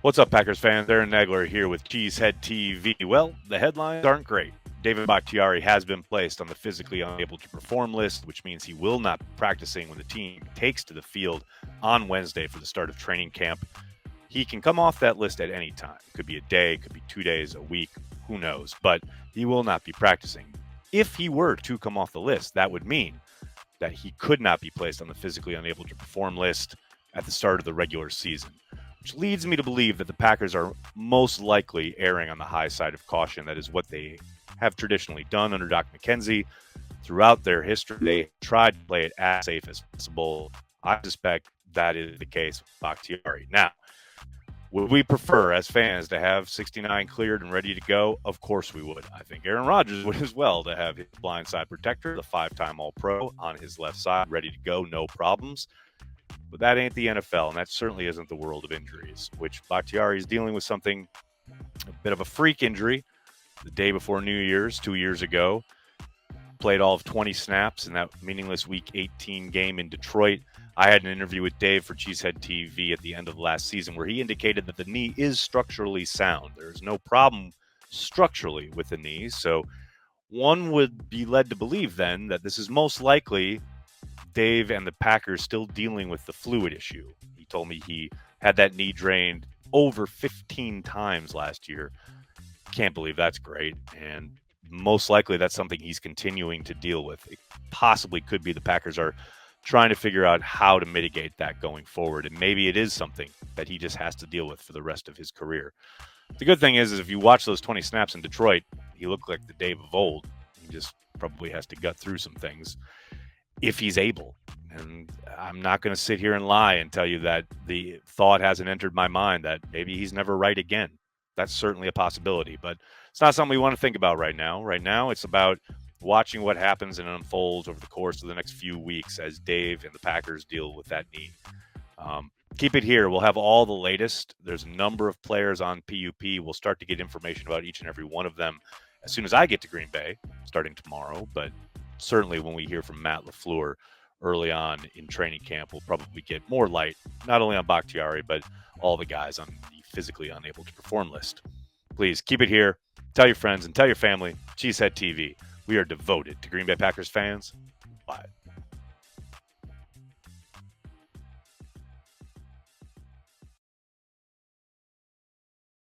What's up, Packers fans? Aaron Nagler here with Cheesehead TV. Well, the headlines aren't great. David Bakhtiari has been placed on the physically unable to perform list, which means he will not be practicing when the team takes to the field on Wednesday for the start of training camp. He can come off that list at any time. It could be a day, it could be 2 days, a week, who knows, but he will not be practicing. If he were to come off the list, that would mean that he could not be placed on the physically unable to perform list at the start of the regular season, which leads me to believe that the Packers are most likely erring on the high side of caution. That is what they have traditionally done under Doc McKenzie. Throughout their history, they tried to play it as safe as possible. I suspect that is the case with Bakhtiari. Now, would we prefer, as fans, to have 69 cleared and ready to go? Of course we would. I think Aaron Rodgers would as well, to have his blindside protector, the 5-time All-Pro, on his left side, ready to go, no problems. But that ain't the NFL, and that certainly isn't the world of injuries, which Bakhtiari is dealing with something, a bit of a freak injury. The day before New Year's, 2 years ago, played all of 20 snaps in that meaningless Week 18 game in Detroit. I had an interview with Dave for Cheesehead TV at the end of last season where he indicated that the knee is structurally sound. There's no problem structurally with the knee, so one would be led to believe then that this is most likely Dave and the Packers still dealing with the fluid issue. He told me he had that knee drained over 15 times last year. Can't believe that's great. And most likely that's something he's continuing to deal with. It possibly could be the Packers are trying to figure out how to mitigate that going forward. And maybe it is something that he just has to deal with for the rest of his career. The good thing is if you watch those 20 snaps in Detroit, he looked like the Dave of old. He just probably has to gut through some things if he's able. And I'm not going to sit here and lie and tell you that the thought hasn't entered my mind that maybe he's never right again. That's certainly a possibility, but it's not something we want to think about right now. Right now, it's about watching what happens and unfolds over the course of the next few weeks as Dave and the Packers deal with that knee. Keep it here. We'll have all the latest. There's a number of players on PUP. We'll start to get information about each and every one of them as soon as I get to Green Bay, starting tomorrow. But certainly when we hear from Matt LaFleur early on in training camp, we'll probably get more light, not only on Bakhtiari, but all the guys on the physically unable to perform list. Please keep it here. Tell your friends and tell your family. Cheesehead TV. We are devoted to Green Bay Packers fans